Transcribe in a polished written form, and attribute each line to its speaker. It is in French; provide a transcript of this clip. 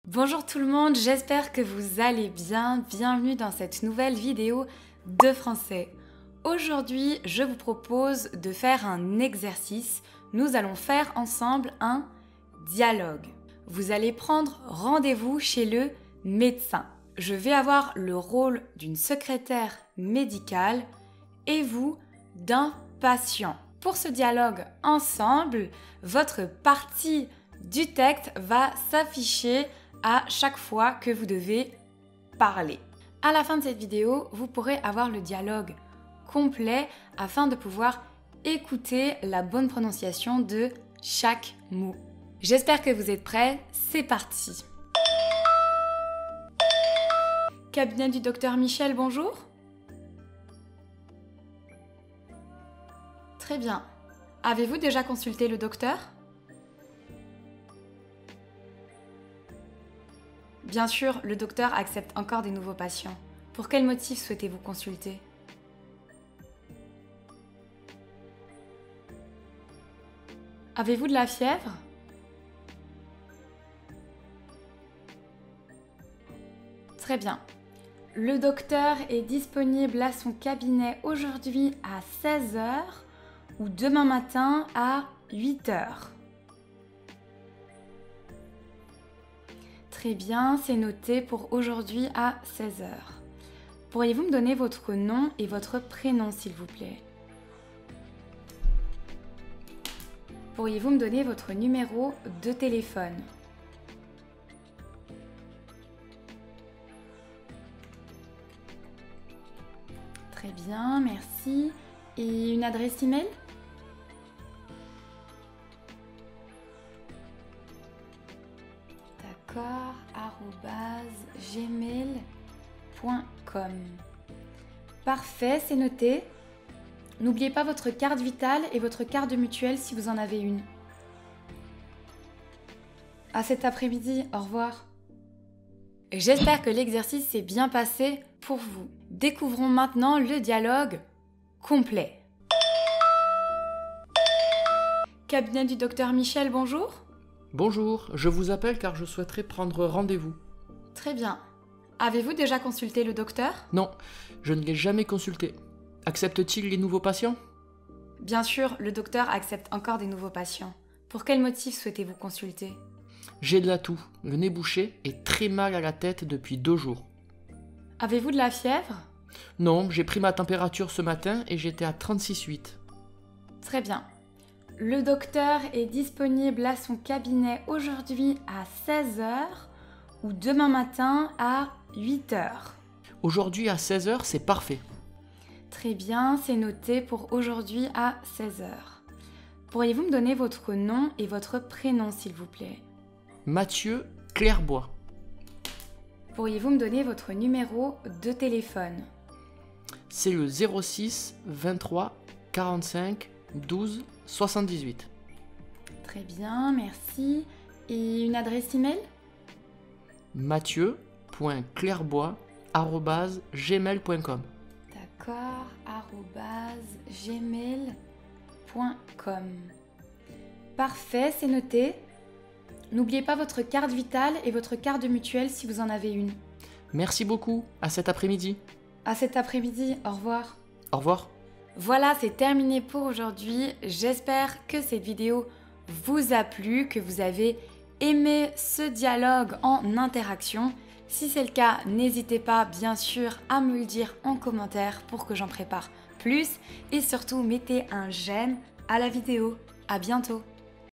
Speaker 1: Bonjour tout le monde, j'espère que vous allez bien. Bienvenue dans cette nouvelle vidéo de français. Aujourd'hui, je vous propose de faire un exercice. Nous allons faire ensemble un dialogue. Vous allez prendre rendez-vous chez le médecin. Je vais avoir le rôle d'une secrétaire médicale et vous d'un patient. Pour ce dialogue ensemble, votre partie du texte va s'afficher à chaque fois que vous devez parler. À la fin de cette vidéo, vous pourrez avoir le dialogue complet afin de pouvoir écouter la bonne prononciation de chaque mot. J'espère que vous êtes prêts, c'est parti. Cabinet du docteur Michel, bonjour. Très bien. Avez-vous déjà consulté le docteur ? Bien sûr, le docteur accepte encore des nouveaux patients. Pour quel motif souhaitez-vous consulter ? Avez-vous de la fièvre ? Très bien. Le docteur est disponible à son cabinet aujourd'hui à 16 h ou demain matin à 8 h. Très bien, c'est noté pour aujourd'hui à 16 h. Pourriez-vous me donner votre nom et votre prénom, s'il vous plaît ? Pourriez-vous me donner votre numéro de téléphone ? Très bien, merci. Et une adresse email ? D'accord, @gmail.com. Parfait, c'est noté. N'oubliez pas votre carte vitale et votre carte de mutuelle si vous en avez une. À cet après-midi, au revoir. J'espère que l'exercice s'est bien passé pour vous. Découvrons maintenant le dialogue complet. Cabinet du docteur Michel, bonjour.
Speaker 2: Bonjour, je vous appelle car je souhaiterais prendre rendez-vous.
Speaker 1: Très bien. Avez-vous déjà consulté le docteur ?
Speaker 2: Non, je ne l'ai jamais consulté. Accepte-t-il les nouveaux patients ?
Speaker 1: Bien sûr, le docteur accepte encore des nouveaux patients. Pour quel motif souhaitez-vous consulter ?
Speaker 2: J'ai de la toux, le nez bouché et très mal à la tête depuis 2 jours.
Speaker 1: Avez-vous de la fièvre ?
Speaker 2: Non, j'ai pris ma température ce matin et j'étais à 36,8.
Speaker 1: Très bien. Le docteur est disponible à son cabinet aujourd'hui à 16 h ou demain matin à 8 h.
Speaker 2: Aujourd'hui à 16 h, c'est parfait.
Speaker 1: Très bien, c'est noté pour aujourd'hui à 16 h. Pourriez-vous me donner votre nom et votre prénom, s'il vous plaît ?
Speaker 2: Mathieu Clairbois.
Speaker 1: Pourriez-vous me donner votre numéro de téléphone ?
Speaker 2: C'est le 06 23 45 12 78.
Speaker 1: Très bien, merci. Et une adresse email ?
Speaker 2: mathieu.clairbois@gmail.com.
Speaker 1: D'accord, @gmail.com. Parfait, c'est noté. N'oubliez pas votre carte vitale et votre carte de mutuelle si vous en avez une.
Speaker 2: Merci beaucoup, à cet après-midi.
Speaker 1: À cet après-midi, au revoir.
Speaker 2: Au revoir.
Speaker 1: Voilà, c'est terminé pour aujourd'hui. J'espère que cette vidéo vous a plu, que vous avez aimé ce dialogue en interaction. Si c'est le cas, n'hésitez pas bien sûr à me le dire en commentaire pour que j'en prépare plus. Et surtout, mettez un j'aime à la vidéo. À bientôt.